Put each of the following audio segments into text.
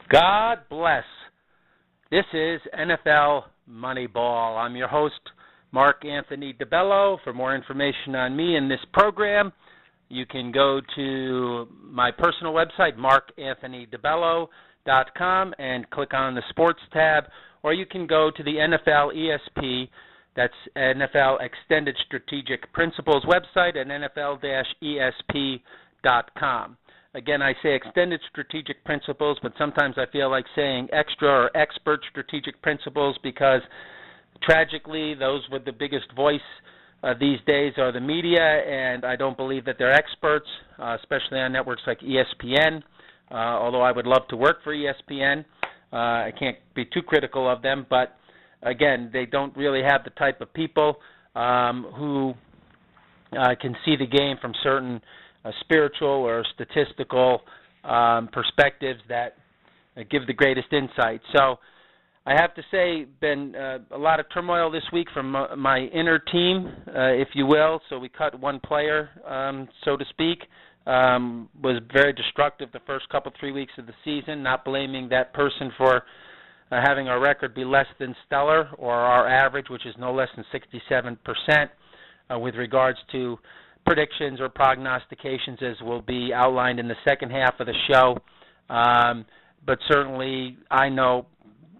God bless. This is NFL Moneyball. I'm your host, Mark Anthony DiBello. For more information on me and this program, you can go to my personal website, markanthonydibello.com, and click on the Sports tab, or you can go to the NFL ESP, that's NFL Extended Strategic Principles website at NFL-ESP.com. Again, I say extended strategic principles, but sometimes I feel like saying extra or expert strategic principles because tragically those with the biggest voice these days are the media, and I don't believe that they're experts, especially on networks like ESPN, although I would love to work for ESPN. I can't be too critical of them, but again, they don't really have the type of people who can see the game from certain spiritual or statistical perspectives that give the greatest insight. So I have to say, been a lot of turmoil this week from my inner team, if you will. So we cut one player, so to speak. Was very destructive the first 3 weeks of the season, not blaming that person for having our record be less than stellar, or our average, which is no less than 67% with regards to predictions or prognostications, as will be outlined in the second half of the show. But certainly I know,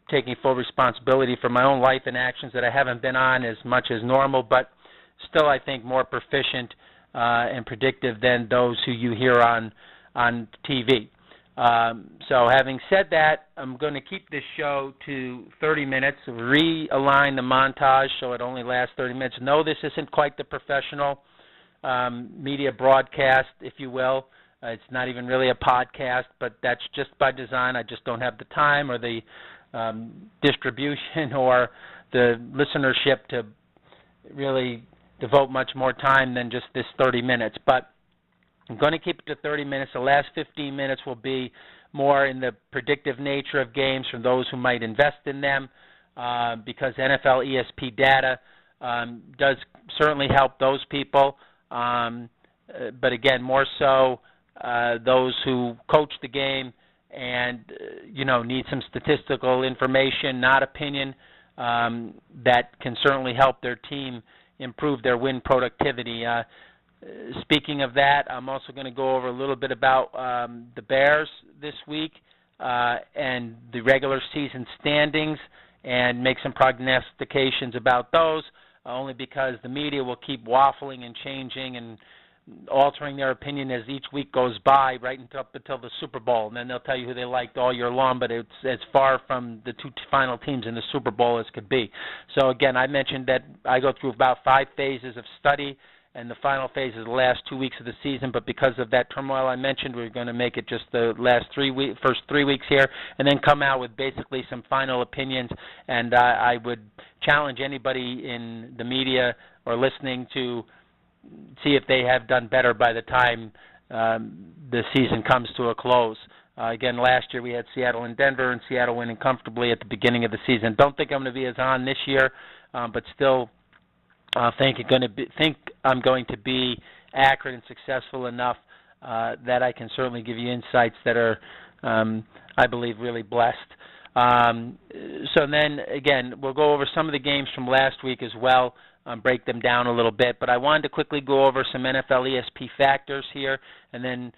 taking full responsibility for my own life and actions, that I haven't been on as much as normal, but still I think more proficient and predictive than those who you hear on TV. So having said that, I'm going to keep this show to 30 minutes, realign the montage so it only lasts 30 minutes. No, this isn't quite the professional media broadcast, if you will. It's not even really a podcast, but that's just by design. I just don't have the time or the distribution or the listenership to really devote much more time than just this 30 minutes. But I'm going to keep it to 30 minutes. The last 15 minutes will be more in the predictive nature of games from those who might invest in them, because NFL ESP data does certainly help those people. But again, more so those who coach the game and need some statistical information, not opinion, that can certainly help their team improve their win productivity. Speaking of that, I'm also going to go over a little bit about the Bears this week and the regular season standings, and make some prognostications about those, only because the media will keep waffling and changing and altering their opinion as each week goes by, right up until the Super Bowl. And then they'll tell you who they liked all year long, but it's as far from the two final teams in the Super Bowl as could be. So again, I mentioned that I go through about 5 phases of study, and the final phase is the last 2 weeks of the season. But because of that turmoil I mentioned, we're going to make it just the first 3 weeks here, and then come out with basically some final opinions. And I would challenge anybody in the media or listening to see if they have done better by the time the season comes to a close. Again, last year we had Seattle and Denver, and Seattle winning comfortably at the beginning of the season. Don't think I'm going to be as on this year, but still think I'm going to be accurate and successful enough that I can certainly give you insights that are, I believe, really blessed. So then, again, we'll go over some of the games from last week as well, break them down a little bit. But I wanted to quickly go over some NFL ESP factors here, and then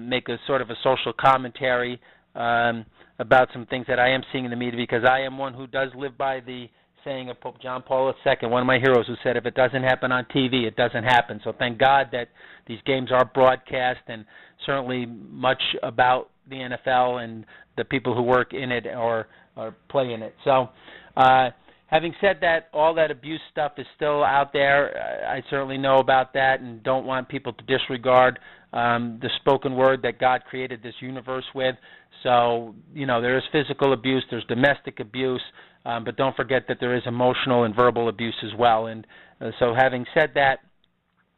make a sort of a social commentary about some things that I am seeing in the media, because I am one who does live by the saying of Pope John Paul II, one of my heroes, who said, if it doesn't happen on TV, it doesn't happen. So thank God that these games are broadcast, and certainly much about the NFL and the people who work in it or play in it. So having said that, all that abuse stuff is still out there. I certainly know about that, and don't want people to disregard the spoken word that God created this universe with. So, there is physical abuse, there's domestic abuse, but don't forget that there is emotional and verbal abuse as well. And so having said that,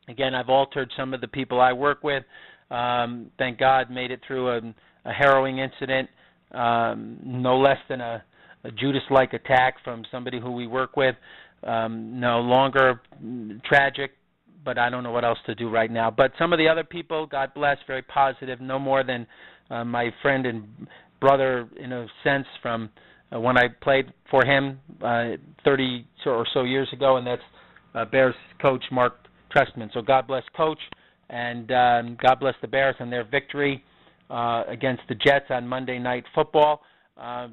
again, I've altered some of the people I work with. Thank God, made it through a harrowing incident, no less than a Judas-like attack from somebody who we work with. No longer tragic, but I don't know what else to do right now. But some of the other people, God bless, very positive, no more than my friend and brother, in a sense, from when I played for him 30 or so years ago, and that's Bears coach Mark Trestman. So God bless Coach, and God bless the Bears and their victory against the Jets on Monday Night Football.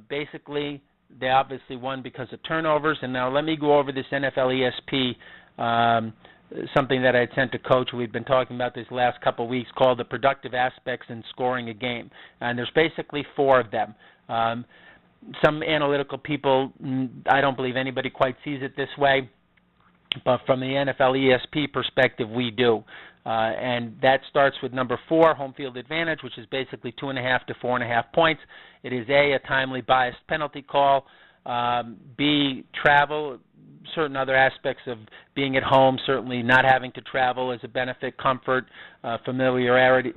Basically, they obviously won because of turnovers. And now let me go over this NFL ESP, something that I had sent to Coach. We've been talking about this last couple of weeks, called the productive aspects in scoring a game. And there's basically 4 of them. Some analytical people, I don't believe anybody quite sees it this way, but from the NFL ESP perspective, we do. And that starts with number 4, home field advantage, which is basically 2.5 to 4.5 points. It is A, a timely biased penalty call, B, travel, certain other aspects of being at home, certainly not having to travel is a benefit, comfort, familiarity,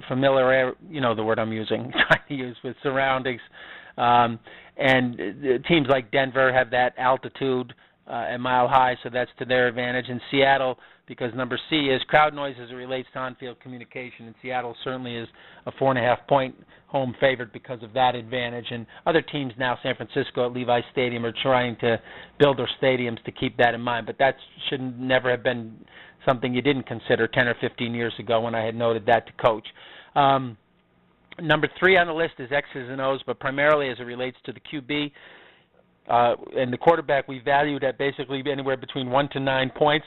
you know the word I'm using, trying to use, with surroundings. And teams like Denver have that altitude at Mile High, so that's to their advantage. In Seattle, because number C is crowd noise as it relates to on-field communication, and Seattle certainly is a 4.5-point home favorite because of that advantage. And other teams now, San Francisco at Levi Stadium, are trying to build their stadiums to keep that in mind. But that should never have been something you didn't consider 10 or 15 years ago when I had noted that to Coach. Number 3 on the list is X's and O's, but primarily as it relates to the QB. And the quarterback we valued at basically anywhere between 1 to 9 points.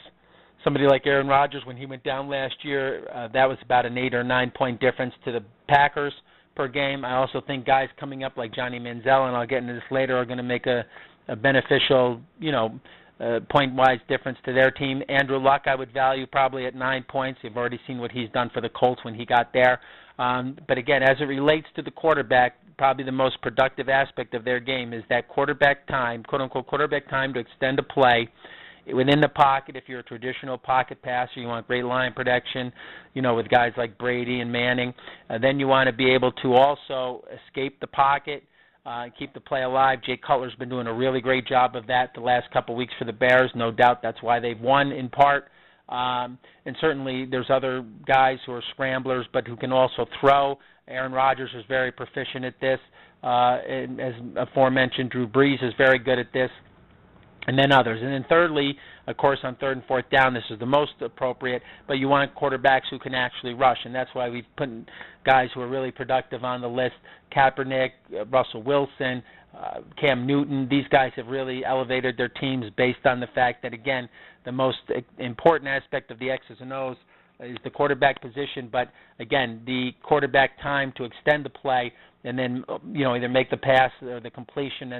Somebody like Aaron Rodgers, when he went down last year, that was about an 8 or 9 point difference to the Packers per game. I also think guys coming up like Johnny Manziel, and I'll get into this later, are going to make a beneficial, point-wise difference to their team. Andrew Luck I would value probably at 9 points. You've already seen what he's done for the Colts when he got there. But again, as it relates to the quarterback, probably the most productive aspect of their game is that quarterback time, quote-unquote quarterback time, to extend a play within the pocket. If you're a traditional pocket passer, you want great line protection, with guys like Brady and Manning. Then you want to be able to also escape the pocket, keep the play alive. Jay Cutler's been doing a really great job of that the last couple of weeks for the Bears. No doubt that's why they've won in part. And certainly there's other guys who are scramblers but who can also throw. Aaron Rodgers is very proficient at this. And as aforementioned, Drew Brees is very good at this. And then others. And then thirdly, of course, on 3rd and 4th down, this is the most appropriate, but you want quarterbacks who can actually rush, and that's why we've put guys who are really productive on the list. Kaepernick, Russell Wilson, Cam Newton. These guys have really elevated their teams based on the fact that, again, the most important aspect of the X's and O's is the quarterback position, but again, the quarterback time to extend the play and then either make the pass or the completion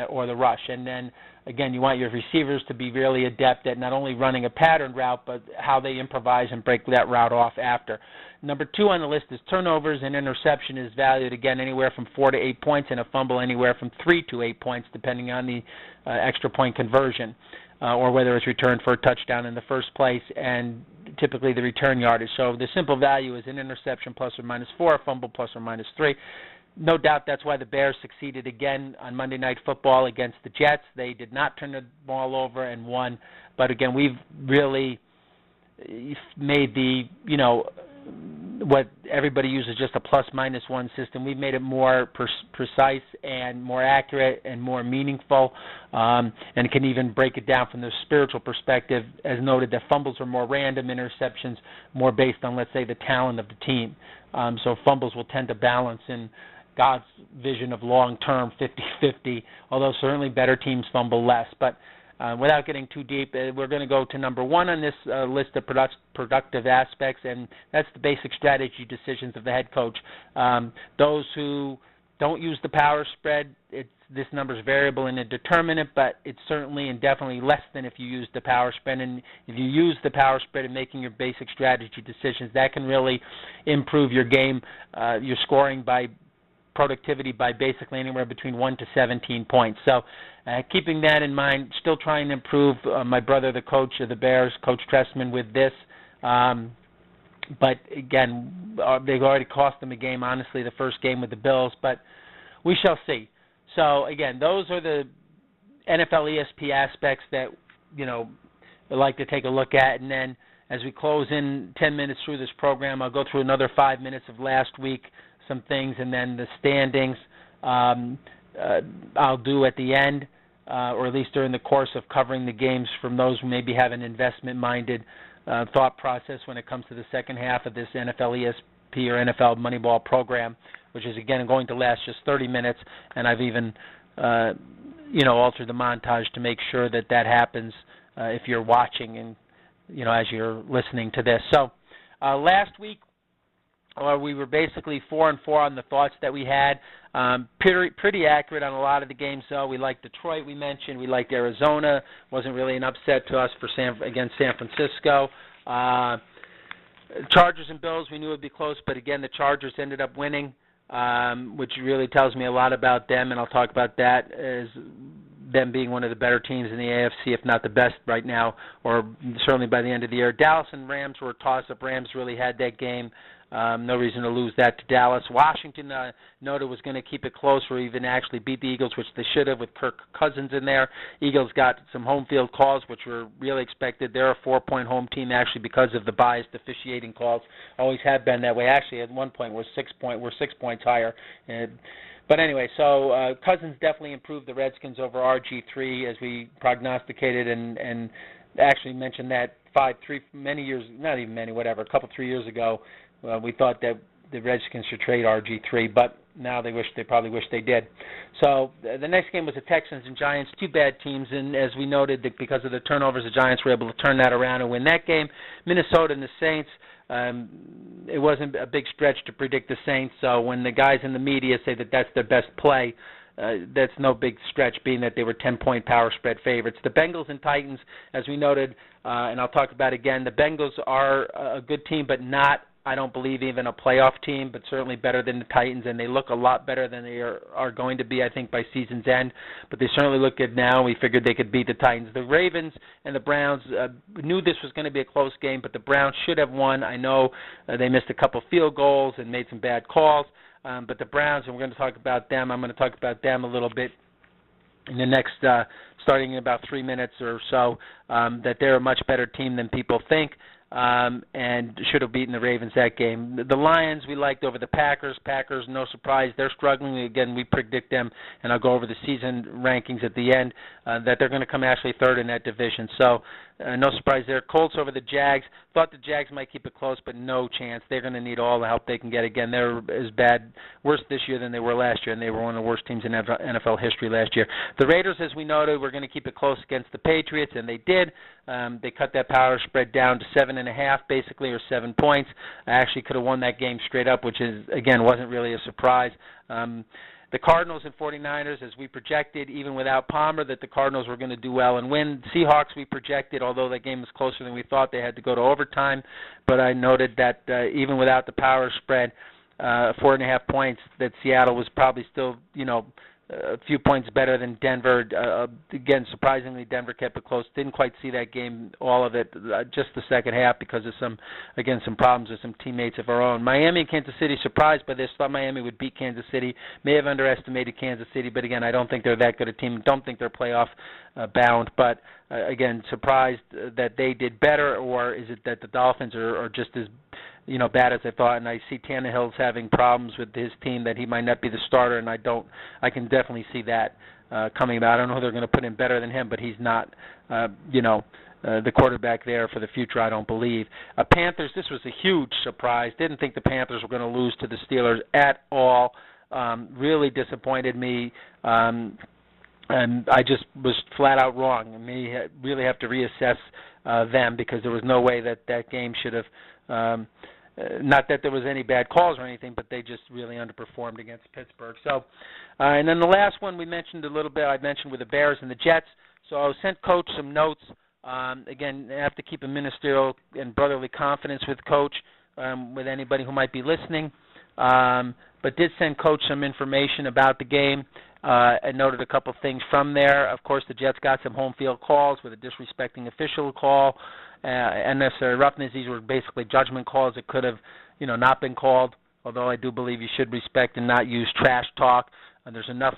or the rush. And then again, you want your receivers to be really adept at not only running a pattern route, but how they improvise and break that route off after. Number 2 on the list is turnovers, and interception is valued again anywhere from 4 to 8 points, and a fumble anywhere from 3 to 8 points, depending on the extra point conversion. Or whether it's returned for a touchdown in the first place, and typically the return yardage. So the simple value is an interception plus or minus 4, a fumble plus or minus 3. No doubt that's why the Bears succeeded again on Monday Night Football against the Jets. They did not turn the ball over and won. But again, we've really made the, what everybody uses, just a plus-minus-1 system. We've made it more precise and more accurate and more meaningful, and can even break it down from the spiritual perspective. As noted, that fumbles are more random, interceptions more based on, let's say, the talent of the team. So fumbles will tend to balance in God's vision of long-term 50-50, although certainly better teams fumble less. But without getting too deep, we're going to go to number 1 on this list of productive aspects, and that's the basic strategy decisions of the head coach. Those who don't use the power spread, this number is variable and indeterminate, but it's certainly and definitely less than if you use the power spread. And if you use the power spread in making your basic strategy decisions, that can really improve your game, your scoring by productivity by basically anywhere between 1 to 17 points. So keeping that in mind, still trying to improve my brother, the coach of the Bears, Coach Trestman, with this. But again, they've already cost them a game, honestly, the first game with the Bills, but we shall see. So again, those are the NFL ESP aspects that, I'd like to take a look at. And then as we close in 10 minutes through this program, I'll go through another 5 minutes of last week, some things, and then the standings I'll do at the end, or at least during the course of covering the games from those who maybe have an investment-minded thought process when it comes to the second half of this NFL ESP or NFL Moneyball program, which is, again, going to last just 30 minutes, and I've even altered the montage to make sure that that happens if you're watching and, as you're listening to this. So last week, we were basically 4-4 on the thoughts that we had. Pretty accurate on a lot of the games, though. We liked Detroit, we mentioned. We liked Arizona. Wasn't really an upset to us against San Francisco. Chargers and Bills, we knew it would be close, but again, the Chargers ended up winning, which really tells me a lot about them, and I'll talk about that as them being one of the better teams in the AFC, if not the best right now, or certainly by the end of the year. Dallas and Rams were a toss-up. Rams really had that game. No reason to lose that to Dallas. Washington noted was going to keep it close or even actually beat the Eagles, which they should have with Kirk Cousins in there. Eagles got some home field calls, which were really expected. They're a 4-point home team actually because of the biased officiating calls. Always have been that way. Actually, at one point we're 6 points higher. But anyway, so Cousins definitely improved the Redskins over RG3 as we prognosticated and actually mentioned that a couple 3 years ago. We thought that the Redskins should trade RG3, but now they probably wish they did. So the next game was the Texans and Giants, two bad teams, and as we noted, that because of the turnovers, the Giants were able to turn that around and win that game. Minnesota and the Saints, it wasn't a big stretch to predict the Saints, so when the guys in the media say that that's their best play, that's no big stretch, being that they were 10-point power spread favorites. The Bengals and Titans, as we noted, and I'll talk about again, the Bengals are a good team, but not, I don't believe, even a playoff team, but certainly better than the Titans, and they look a lot better than they are going to be, I think, by season's end. But they certainly look good now, and we figured they could beat the Titans. The Ravens and the Browns knew this was going to be a close game, but the Browns should have won. I know they missed a couple field goals and made some bad calls, but the Browns, and we're going to talk about them, I'm going to talk about them a little bit in the next, starting in about 3 minutes or so, that they're a much better team than people think. And should have beaten the Ravens that game. The Lions we liked over the Packers. Packers, no surprise, they're struggling. Again, we predict them, and I'll go over the season rankings at the end, that they're going to come actually third in that division. So no surprise there. Colts over the Jags. Thought the Jags might keep it close, but no chance. They're going to need all the help they can get. Again, they're worse this year than they were last year, and they were one of the worst teams in NFL history last year. The Raiders, as we noted, were going to keep it close against the Patriots, and they did. They cut that power spread down to 7.5, basically, or 7 points. I actually could have won that game straight up, which is, again, wasn't really a surprise. The Cardinals and 49ers, as we projected, even without Palmer, that the Cardinals were going to do well and win. Seahawks, we projected, although that game was closer than we thought, they had to go to overtime. But I noted that even without the power spread, 4.5 points, that Seattle was probably still, a few points better than Denver. Again, surprisingly, Denver kept it close. Didn't quite see that game, all of it, just the second half because of some problems with some teammates of our own. Miami and Kansas City, surprised by this. Thought Miami would beat Kansas City. May have underestimated Kansas City, but again, I don't think they're that good a team. Don't think they're playoff bound. But again, surprised that they did better, or is it that the Dolphins are just as bad as I thought, and I see Tannehill's having problems with his team, that he might not be the starter, and I can definitely see that coming about. I don't know who they're going to put in better than him, but he's not, the quarterback there for the future, I don't believe. Panthers, this was a huge surprise. Didn't think the Panthers were going to lose to the Steelers at all. Really disappointed me. And I just was flat out wrong. I may really have to reassess them, because there was no way that game should have not that there was any bad calls or anything, but they just really underperformed against Pittsburgh. So, and then the last one we mentioned a little bit, I mentioned with the Bears and the Jets. So I sent Coach some notes. Again, I have to keep a ministerial and brotherly confidence with Coach, with anybody who might be listening. But did send Coach some information about the game. And noted a couple things from there. Of course, the Jets got some home field calls with a disrespecting official call, unnecessary roughness. These were basically judgment calls that could have, not been called. Although I do believe you should respect and not use trash talk. And there's enough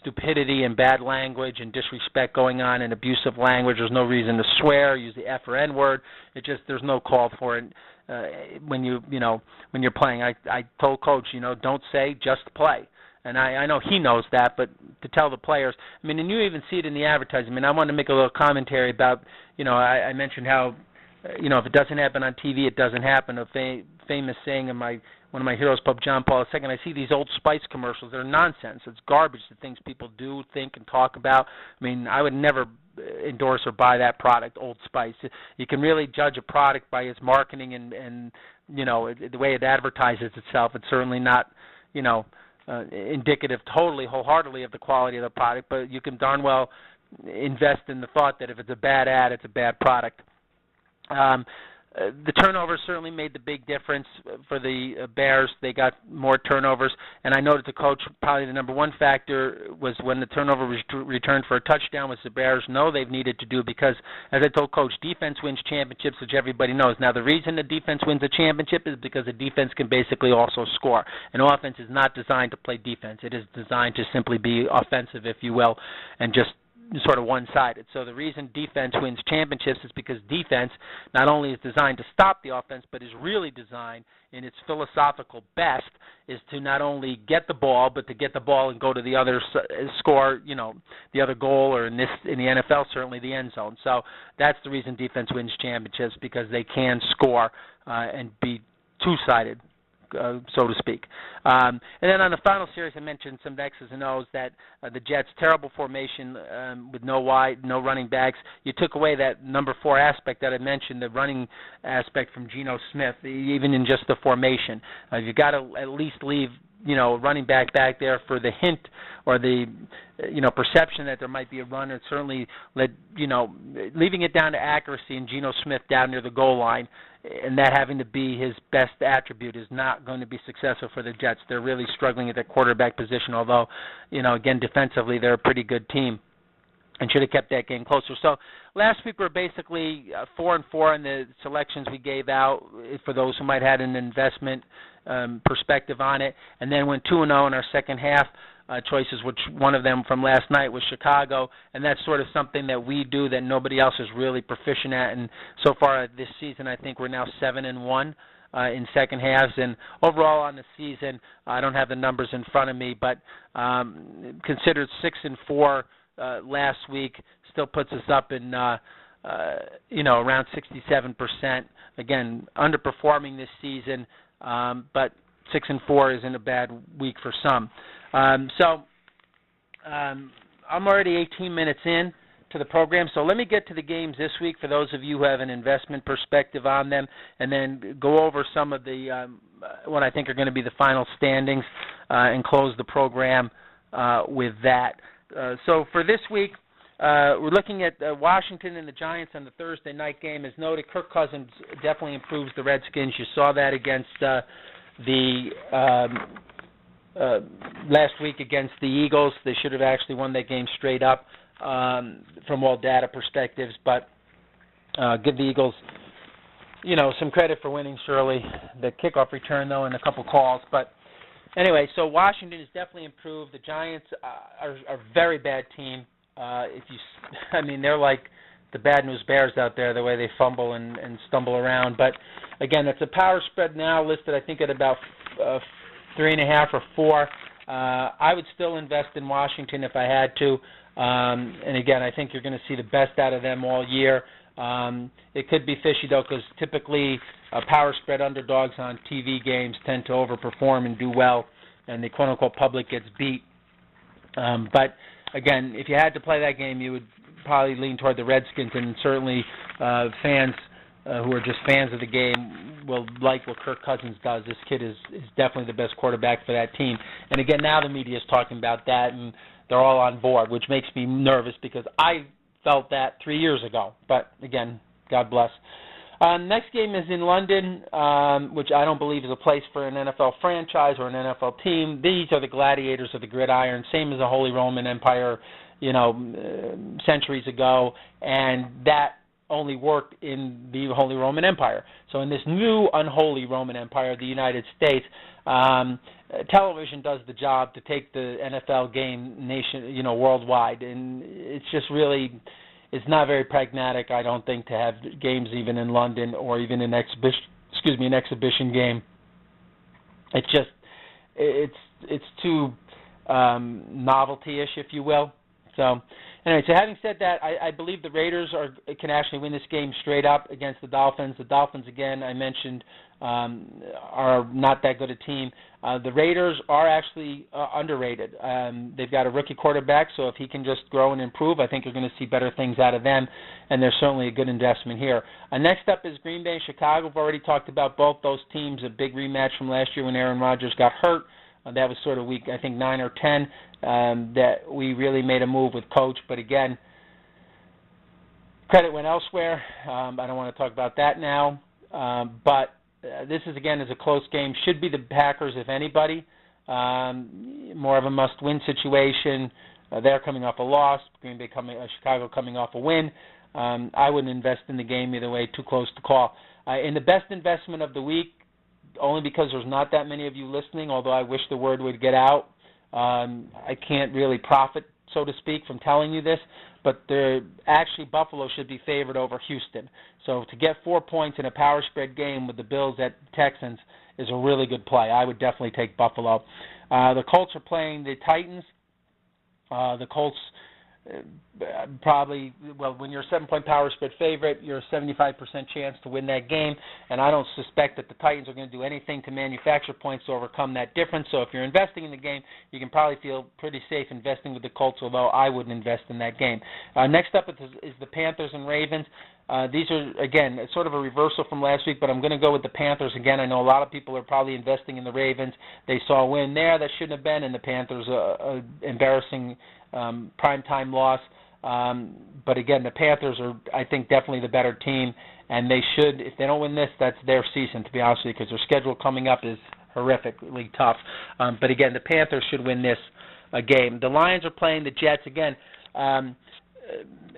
stupidity and bad language and disrespect going on and abusive language. There's no reason to swear, use the F or N word. There's no call for it when you're playing. I told Coach, don't say, just play. And I know he knows that, but to tell the players, and you even see it in the advertising. I wanted to make a little commentary about, I mentioned how, if it doesn't happen on TV, it doesn't happen. A famous saying in one of my heroes, Pope John Paul II, I see these Old Spice commercials. They're nonsense. It's garbage, the things people do, think, and talk about. I would never endorse or buy that product, Old Spice. You can really judge a product by its marketing and the way it advertises itself. It's certainly not, indicative totally, wholeheartedly of the quality of the product, but you can darn well invest in the thought that if it's a bad ad, it's a bad product. The turnovers certainly made the big difference for the Bears. They got more turnovers, and I noted the coach probably the number one factor was when the turnover was returned for a touchdown, which the Bears know they've needed to do because, as I told Coach, defense wins championships, which everybody knows. Now, the reason the defense wins a championship is because the defense can basically also score. An offense is not designed to play defense. It is designed to simply be offensive, if you will, and just sort of one-sided. So the reason defense wins championships is because defense not only is designed to stop the offense, but is really designed in its philosophical best is to not only get the ball, but to get the ball and go to the other score, the other goal, or in the NFL, certainly the end zone. So that's the reason defense wins championships, because they can score and be two-sided, so to speak. And then on the final series, I mentioned some X's and O's that the Jets' terrible formation with no wide, no running backs. You took away that number 4 aspect that I mentioned, the running aspect from Geno Smith, even in just the formation. You got to at least leave running back there for the hint or the perception that there might be a run, and certainly leaving it down to accuracy and Geno Smith down near the goal line, and that having to be his best attribute is not going to be successful for the Jets. They're really struggling at that quarterback position, although, again, defensively they're a pretty good team and should have kept that game closer. So last week we're basically 4-4 in the selections we gave out for those who might have had an investment perspective on it, and then went 2-0 in our second half choices, which one of them from last night was Chicago, and that's sort of something that we do that nobody else is really proficient at. And so far this season, I think we're now 7-1 in second halves, and overall on the season, I don't have the numbers in front of me, but considered 6-4 last week still puts us up in around 67%. Again, underperforming this season, but 6-4 isn't a bad week for some. So I'm already 18 minutes in to the program, so let me get to the games this week for those of you who have an investment perspective on them, and then go over some of the what I think are going to be the final standings and close the program with that. So for this week, we're looking at Washington and the Giants on the Thursday night game. As noted, Kirk Cousins definitely improves the Redskins. You saw that against the last week against the Eagles. They should have actually won that game straight up from all data perspectives, but give the Eagles, some credit for winning, surely. The kickoff return, though, and a couple calls. But anyway, so Washington has definitely improved. The Giants are a very bad team. They're like the bad news Bears out there, the way they fumble and stumble around. But again, it's a power spread now listed, I think, at about 3.5 or 4. I would still invest in Washington if I had to. And again, I think you're going to see the best out of them all year. It could be fishy, though, because typically power spread underdogs on TV games tend to overperform and do well, and the quote-unquote public gets beat. But again, if you had to play that game, you would probably lean toward the Redskins, and certainly fans who are just fans of the game will like what Kirk Cousins does. This kid is definitely the best quarterback for that team. And again, now the media is talking about that, and they're all on board, which makes me nervous because I felt that 3 years ago. But again, God bless. Next game is in London, which I don't believe is a place for an NFL franchise or an NFL team. These are the gladiators of the gridiron, same as the Holy Roman Empire, centuries ago, and that only worked in the Holy Roman Empire. So in this new unholy Roman Empire, the United States, Television does the job to take the NFL game worldwide, and it's just really, it's not very pragmatic, I don't think, to have games even in London or even an exhibition game. It's just, it's too novelty-ish, if you will. So, anyway, so having said that, I believe the Raiders can actually win this game straight up against the Dolphins. The Dolphins, again, I mentioned, are not that good a team. The Raiders are actually underrated. They've got a rookie quarterback, so if he can just grow and improve, I think you're going to see better things out of them, and they're certainly a good investment here. Next up is Green Bay and Chicago. We've already talked about both those teams, a big rematch from last year when Aaron Rodgers got hurt. That was sort of week, I think, 9 or 10, that we really made a move with Coach. But again, credit went elsewhere. I don't want to talk about that now. But this is, again, is a close game. Should be the Packers, if anybody. More of a must-win situation. They're coming off a loss. Chicago coming off a win. I wouldn't invest in the game either way. Too close to call. In the best investment of the week, only because there's not that many of you listening, although I wish the word would get out. I can't really profit, so to speak, from telling you this, but actually Buffalo should be favored over Houston. So to get 4 points in a power spread game with the Bills at Texans is a really good play. I would definitely take Buffalo. The Colts are playing the Titans. The Colts probably, when you're a 7-point power spread favorite, you're a 75% chance to win that game, and I don't suspect that the Titans are going to do anything to manufacture points to overcome that difference. So if you're investing in the game, you can probably feel pretty safe investing with the Colts, although I wouldn't invest in that game. Next up is the Panthers and Ravens. These are, again, sort of a reversal from last week, but I'm going to go with the Panthers again. I know a lot of people are probably investing in the Ravens. They saw a win there that shouldn't have been, and the Panthers, embarrassing primetime loss. But again, the Panthers are, I think, definitely the better team, and they should, if they don't win this, that's their season, to be honest with you, because their schedule coming up is horrifically tough. But again, the Panthers should win this game. The Lions are playing the Jets again.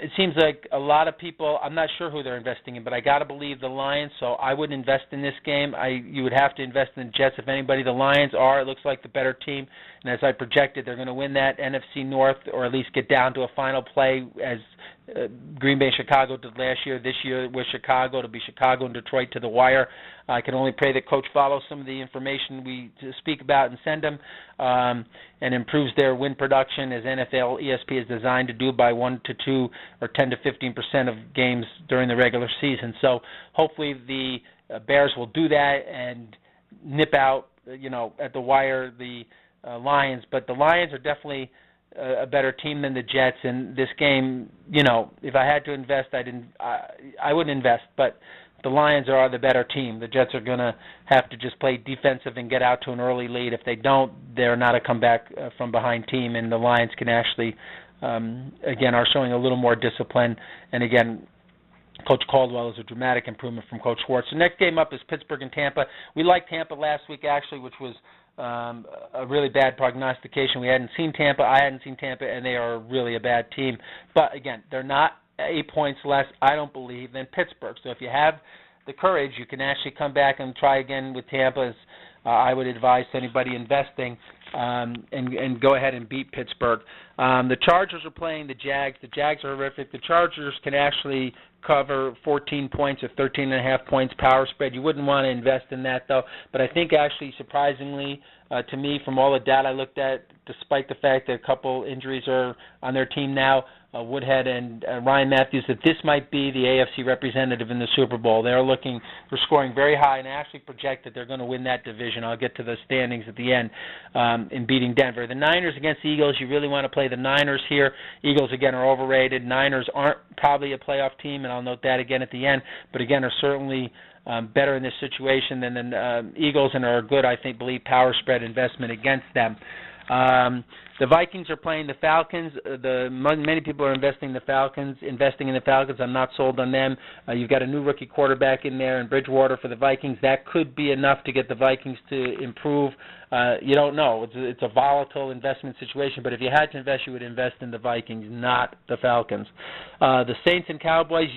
It seems like a lot of people, I'm not sure who they're investing in, but I got to believe the Lions, so I wouldn't invest in this game. You would have to invest in the Jets if anybody. The Lions are, it looks like, the better team, and as I projected, they're going to win that NFC North or at least get down to a final play as Green Bay and Chicago did last year. This year with Chicago, it'll be Chicago and Detroit to the wire. I can only pray that Coach follows some of the information we speak about and send them and improves their win production as NFL ESP is designed to do by 1 to 2 or 10 to 15% of games during the regular season. So hopefully the Bears will do that and nip out, at the wire the Lions. But the Lions are definitely a better team than the Jets, and this game, if I had to invest, I wouldn't invest, but the Lions are the better team. The Jets are going to have to just play defensive and get out to an early lead. If they don't, they're not a comeback from behind team, and the Lions can actually, again, are showing a little more discipline, and again, Coach Caldwell is a dramatic improvement from Coach Schwartz. The next game up is Pittsburgh and Tampa. We liked Tampa last week, actually, which was a really bad prognostication. We hadn't seen Tampa. I hadn't seen Tampa, and they are really a bad team. But, again, they're not 8 points less, I don't believe, than Pittsburgh. So if you have the courage, you can actually come back and try again with Tampa. I would advise anybody investing and go ahead and beat Pittsburgh. The Chargers are playing the Jags. The Jags are horrific. The Chargers can actually cover 14 points or 13.5 points power spread. You wouldn't want to invest in that, though. But I think actually, surprisingly, to me, from all the data I looked at, despite the fact that a couple injuries are on their team now, Woodhead and Ryan Matthews, that this might be the AFC representative in the Super Bowl. They're scoring very high, and I actually project that they're going to win that division. I'll get to the standings at the end in beating Denver. The Niners against the Eagles, you really want to play the Niners here. Eagles, again, are overrated. Niners aren't probably a playoff team, and I'll note that again at the end, but again are certainly better in this situation than the Eagles and are a good, I believe, power spread investment against them. The Vikings are playing the Falcons. Many people are investing in the Falcons. I'm not sold on them. You've got a new rookie quarterback in there in Bridgewater for the Vikings. That could be enough to get the Vikings to improve. You don't know. It's a volatile investment situation, but if you had to invest, you would invest in the Vikings, not the Falcons. The Saints and Cowboys,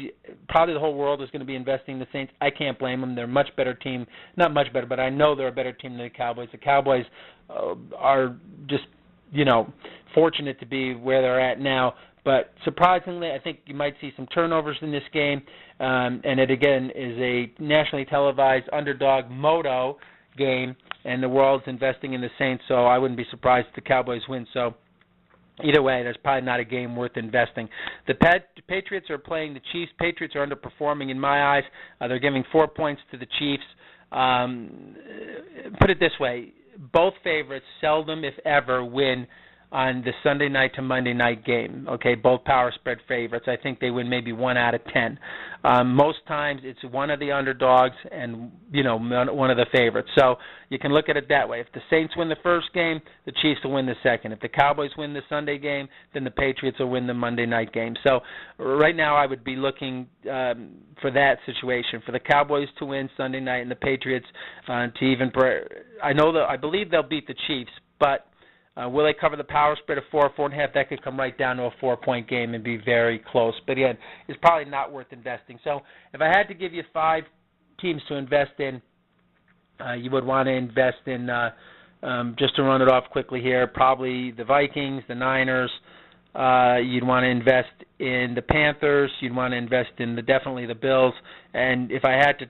probably the whole world is going to be investing in the Saints. I can't blame them. They're a much better team. Not much better, but I know they're a better team than the Cowboys. The Cowboys are just, fortunate to be where they're at now. But surprisingly, I think you might see some turnovers in this game. And it, again, is a nationally televised underdog moto game, and the world's investing in the Saints, so I wouldn't be surprised if the Cowboys win. So either way, there's probably not a game worth investing. The Patriots are playing the Chiefs. Patriots are underperforming in my eyes. They're giving 4 points to the Chiefs. Put it this way, both favorites seldom, if ever, win on the Sunday night to Monday night game. Okay, both power spread favorites. I think they win maybe 1 out of 10. Most times it's one of the underdogs and, one of the favorites. So you can look at it that way. If the Saints win the first game, the Chiefs will win the second. If the Cowboys win the Sunday game, then the Patriots will win the Monday night game. So right now I would be looking for that situation, for the Cowboys to win Sunday night and the Patriots to even. I believe they'll beat the Chiefs, but will they cover the power spread of 4 or 4.5? That could come right down to a 4-point game and be very close. But again, it's probably not worth investing. So if I had to give you 5 teams to invest in, you would want to invest in, just to run it off quickly here, probably the Vikings, the Niners. You'd want to invest in the Panthers. You'd want to invest in definitely the Bills. And if I had to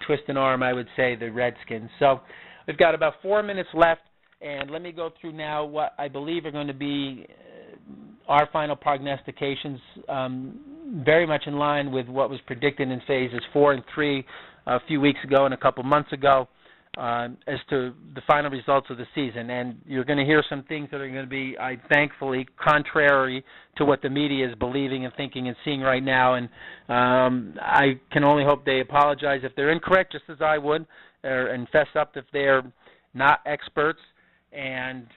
twist an arm, I would say the Redskins. So we've got about 4 minutes left. And let me go through now what I believe are going to be our final prognostications, very much in line with what was predicted in phases 4 and 3 a few weeks ago and a couple months ago as to the final results of the season. And you're going to hear some things that are going to be, thankfully, contrary to what the media is believing and thinking and seeing right now. And I can only hope they apologize if they're incorrect, just as I would, and fess up if they're not experts. And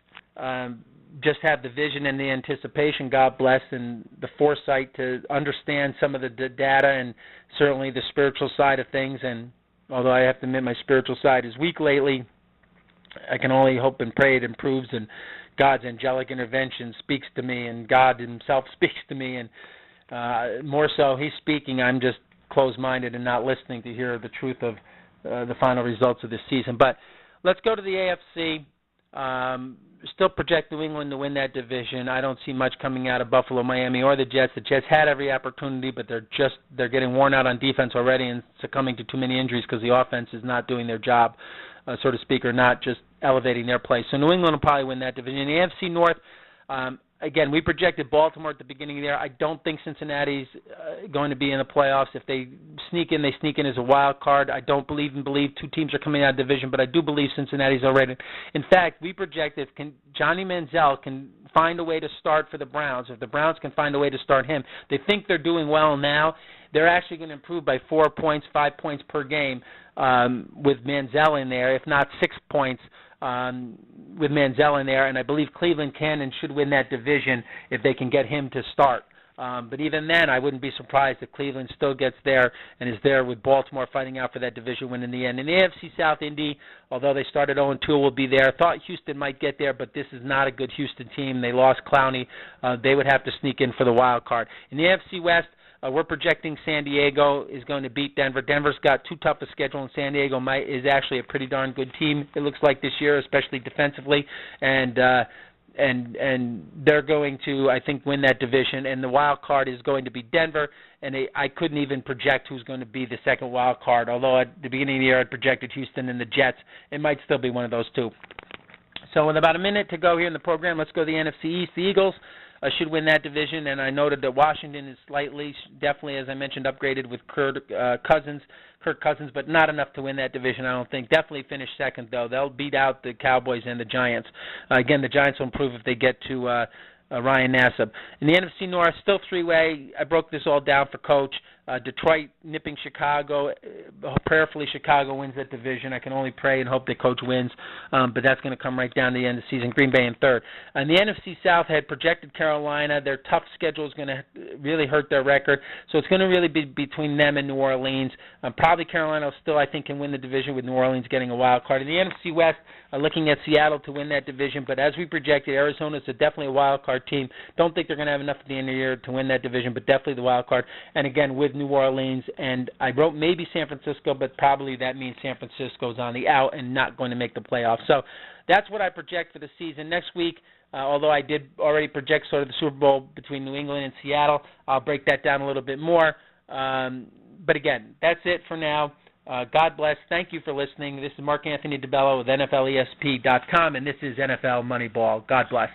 just have the vision and the anticipation, God bless, and the foresight to understand some of the data and certainly the spiritual side of things. And although I have to admit my spiritual side is weak lately, I can only hope and pray it improves and God's angelic intervention speaks to me and God himself speaks to me. And more so, he's speaking. I'm just closed-minded and not listening to hear the truth of the final results of this season. But let's go to the AFC. Still project New England to win that division. I don't see much coming out of Buffalo, Miami, or the Jets. The Jets had every opportunity, but they're getting worn out on defense already and succumbing to too many injuries because the offense is not doing their job, so to speak, or not just elevating their play. So New England will probably win that division. In the AFC North, again, we projected Baltimore at the beginning of the year. I don't think Cincinnati's going to be in the playoffs. If they sneak in, they sneak in as a wild card. I don't believe 2 teams are coming out of division, but I do believe Cincinnati's already. In fact, we project if Johnny Manziel can find a way to start for the Browns, if the Browns can find a way to start him, they think they're doing well now. They're actually going to improve by 4 points, 5 points per game with Manziel in there, if not 6 points. With Manziel in there, and I believe Cleveland can and should win that division if they can get him to start. But even then, I wouldn't be surprised if Cleveland still gets there and is there with Baltimore fighting out for that division win in the end. In the AFC South, Indy, although they started 0-2, will be there. I thought Houston might get there, but this is not a good Houston team. They lost Clowney. They would have to sneak in for the wild card. In the AFC West, we're projecting San Diego is going to beat Denver. Denver's got too tough a schedule, and San Diego is actually a pretty darn good team, it looks like, this year, especially defensively. And they're going to, I think, win that division. And the wild card is going to be Denver. And I couldn't even project who's going to be the second wild card, although at the beginning of the year I projected Houston and the Jets. It might still be one of those two. So with about a minute to go here in the program, let's go to the NFC East. The Eagles should win that division, and I noted that Washington is definitely, as I mentioned, upgraded with Kirk Cousins, but not enough to win that division, I don't think. Definitely finish second, though. They'll beat out the Cowboys and the Giants. Again, the Giants will improve if they get to Ryan Nassib. In the NFC North, still three-way. I broke this all down for Coach. Detroit nipping Chicago. Prayerfully, Chicago wins that division. I can only pray and hope that coach wins, but that's going to come right down to the end of the season. Green Bay in third. And the NFC South had projected Carolina. Their tough schedule is going to really hurt their record, so it's going to really be between them and New Orleans. Probably Carolina still, I think, can win the division with New Orleans getting a wild card. In the NFC West, looking at Seattle to win that division, but as we projected, Arizona is definitely a wild card team. Don't think they're going to have enough at the end of the year to win that division, but definitely the wild card. And again, with New Orleans, and I wrote maybe San Francisco, but probably that means San Francisco's on the out and not going to make the playoffs. So that's what I project for the season. Next week, although I did already project sort of the Super Bowl between New England and Seattle, I'll break that down a little bit more. But again, that's it for now. God bless. Thank you for listening. This is Mark Anthony DiBello with NFLESP.com, and this is NFL Moneyball. God bless.